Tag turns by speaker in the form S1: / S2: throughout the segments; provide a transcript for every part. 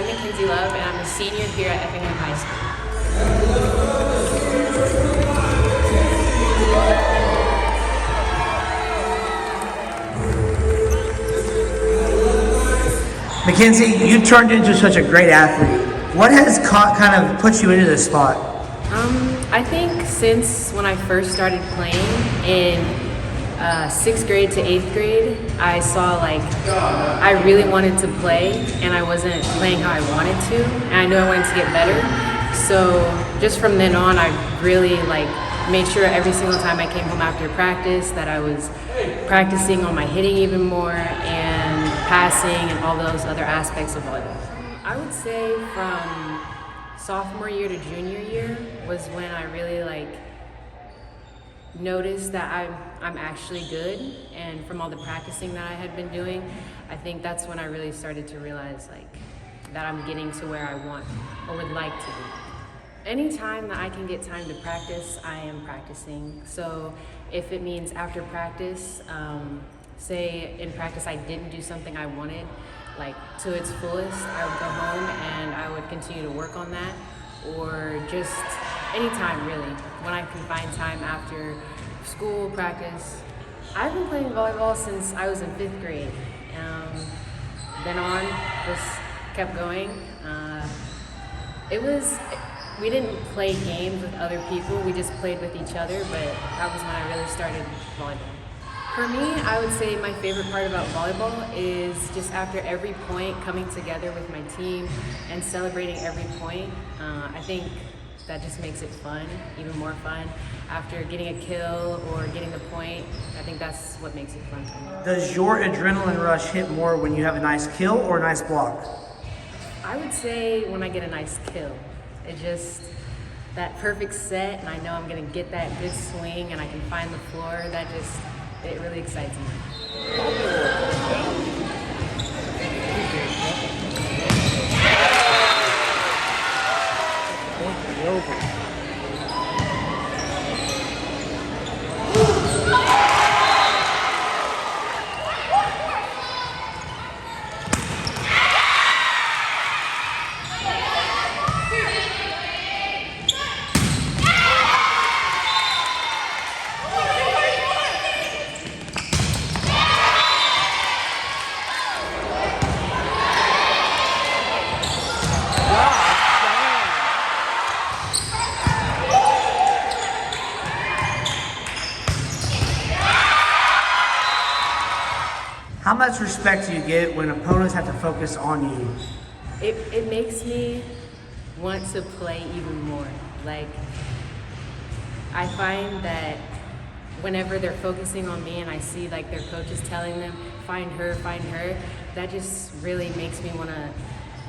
S1: I'm McKenzie Love, and I'm a senior here at Effingham High School.
S2: McKenzie, you turned into such a great athlete. What has kind of put you into this spot?
S1: I think since when I first started playing in 6th grade to 8th grade, I saw I really wanted to play and I wasn't playing how I wanted to, and I knew I wanted to get better. So just from then on, I really made sure every single time I came home after practice that I was practicing on my hitting even more and passing and all those other aspects of volleyball. I would say from sophomore year to junior year was when I really noticed that I'm actually good, and from all the practicing that I had been doing, I think that's when I really started to realize that I'm getting to where I want or would like to be. Anytime that I can get time to practice, I am practicing. So if it means after practice, say in practice I didn't do something I wanted to its fullest, I would go home and I would continue to work on that, or just anytime really, when I can find time after school, practice. I've been playing volleyball since I was in 5th grade. Then on, just kept going. We didn't play games with other people, we just played with each other, but that was when I really started volleyball. For me, I would say my favorite part about volleyball is just after every point coming together with my team and celebrating every point. I think that just makes it fun, even more fun. After getting a kill or getting the point, I think that's what makes it fun for me.
S2: Does your adrenaline rush hit more when you have a nice kill or a nice block?
S1: I would say when I get a nice kill. That perfect set, and I know I'm gonna get that good swing and I can find the floor, it really excites me.
S2: How much respect do you get when opponents have to focus on you?
S1: It makes me want to play even more. I find that whenever they're focusing on me and I see their coach is telling them, find her, that just really makes me want to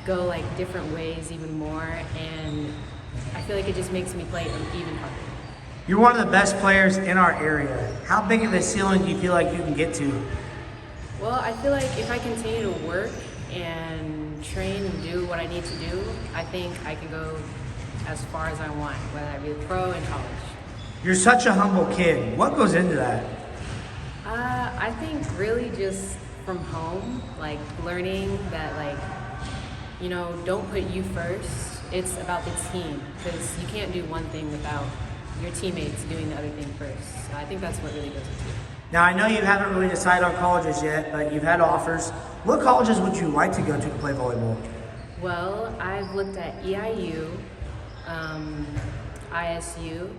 S1: go different ways even more, and I feel it just makes me play even harder.
S2: You're one of the best players in our area. How big of a ceiling do you feel like you can get to?
S1: Well, I feel if I continue to work and train and do what I need to do, I think I can go as far as I want, whether I be a pro in college.
S2: You're such a humble kid. What goes into that?
S1: I think really just from home, learning that don't put you first. It's about the team, because you can't do one thing without your teammates doing the other thing first. So I think that's what really goes into it.
S2: Now, I know you haven't really decided on colleges yet, but you've had offers. What colleges would you like to go to play volleyball?
S1: Well, I've looked at EIU, ISU,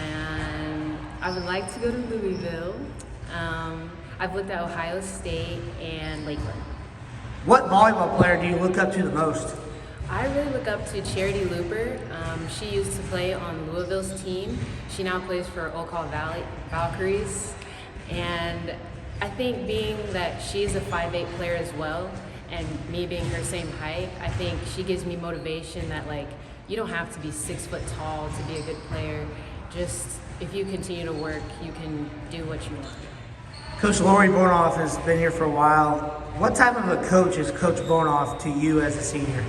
S1: and I would like to go to Louisville. I've looked at Ohio State and Lakeland.
S2: What volleyball player do you look up to the most?
S1: I really look up to Charity Looper. She used to play on Louisville's team. She now plays for Oakall Valley Valkyries. And I think being that she's a 5'8" player as well, and me being her same height, I think she gives me motivation that you don't have to be 6 foot tall to be a good player. Just if you continue to work, you can do what you want.
S2: Coach Lori Bornoff has been here for a while. What type of a coach is Coach Bornoff to you as a senior?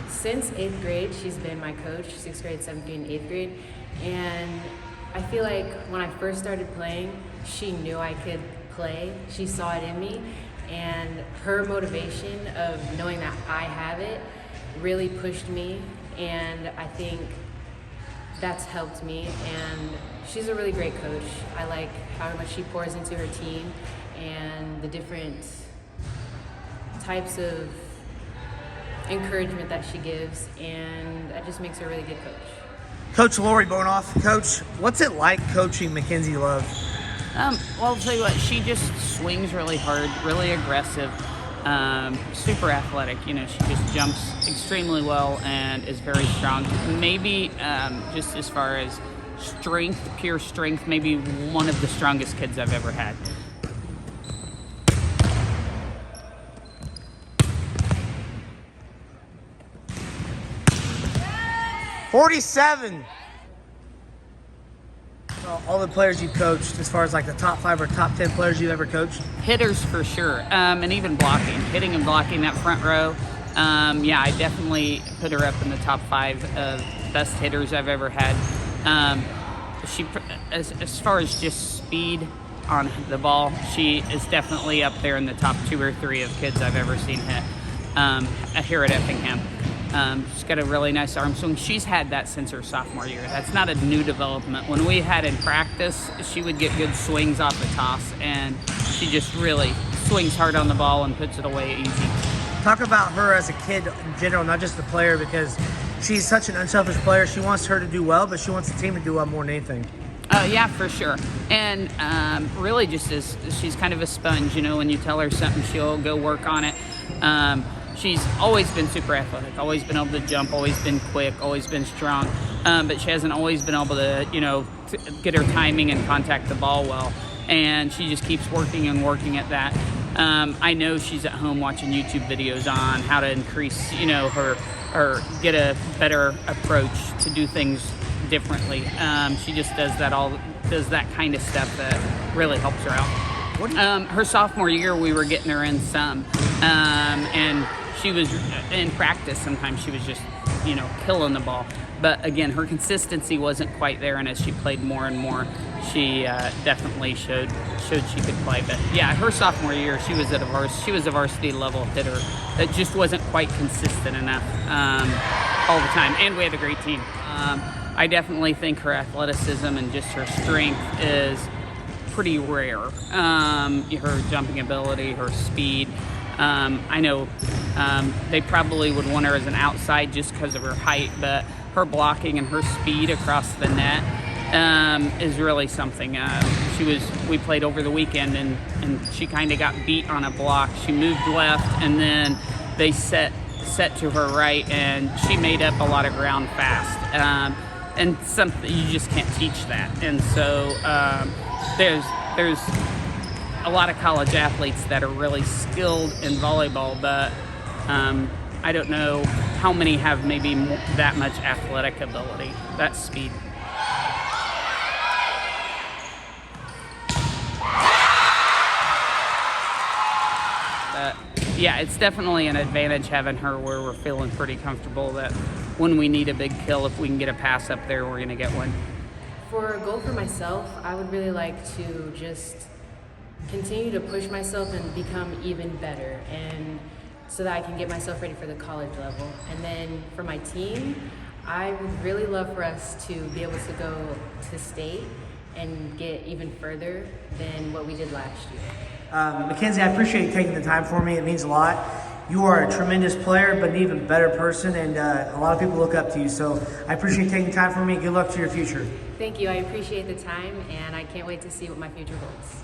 S1: Since 8th grade, she's been my coach, 6th grade, 7th grade, and 8th grade. And I feel when I first started playing, she knew I could play. She saw it in me. And her motivation of knowing that I have it really pushed me, and I think that's helped me. And she's a really great coach. I like how much she pours into her team and the different types of encouragement that she gives, and that just makes her a really good coach.
S2: Coach Lori Bonoff, Coach, what's it like coaching McKenzie Love?
S3: Well, I'll tell you what, she just swings really hard, really aggressive, super athletic. You know, she just jumps extremely well and is very strong. Maybe just as far as strength, pure strength, maybe one of the strongest kids I've ever had.
S2: '47. All the players you coached, as far as like the top 5 or top 10 players you've ever coached?
S3: Hitters for sure, and even blocking, hitting and blocking that front row. Yeah, I definitely put her up in the top 5 of best hitters I've ever had. She, as far as just speed on the ball, she is definitely up there in the top 2 or 3 of kids I've ever seen hit here at Effingham. She's got a really nice arm swing. She's had that since her sophomore year. That's not a new development. When we had in practice, she would get good swings off the toss, and she just really swings hard on the ball and puts it away easy.
S2: Talk about her as a kid in general, not just the player, because she's such an unselfish player. She wants her to do well, but she wants the team to do well more than anything.
S3: Yeah, for sure. And really just she's kind of a sponge, you know, when you tell her something, she'll go work on it. She's always been super athletic, always been able to jump, always been quick, always been strong, but she hasn't always been able to, you know, get her timing and contact the ball well. And she just keeps working and working at that. I know she's at home watching YouTube videos on how to increase, you know, her get a better approach to do things differently. She just does that kind of stuff that really helps her out. Her sophomore year, we were getting her in some, and she was in practice. Sometimes she was just, you know, killing the ball. But again, her consistency wasn't quite there, and as she played more and more, she definitely showed she could play. But yeah, her sophomore year, she was a varsity level hitter that just wasn't quite consistent enough all the time. And we had a great team. I definitely think her athleticism and just her strength is pretty rare. Her jumping ability, her speed. I know they probably would want her as an outside just because of her height, but her blocking and her speed across the net is really something. We played over the weekend, and she kind of got beat on a block. She moved left, and then they set to her right, and she made up a lot of ground fast. And something you just can't teach that. And so there's a lot of college athletes that are really skilled in volleyball, but I don't know how many have maybe that much athletic ability, that speed. Yeah, it's definitely an advantage having her where we're feeling pretty comfortable that when we need a big kill, if we can get a pass up there, we're going to get one.
S1: For a goal for myself, I would really like to just continue to push myself and become even better, and so that I can get myself ready for the college level. And then for my team, I would really love for us to be able to go to state and get even further than what we did last year.
S2: McKenzie, I appreciate you taking the time for me. It means a lot. You are a tremendous player, but an even better person, and a lot of people look up to you. So I appreciate you taking time for me. Good luck to your future.
S1: Thank you. I appreciate the time, and I can't wait to see what my future holds.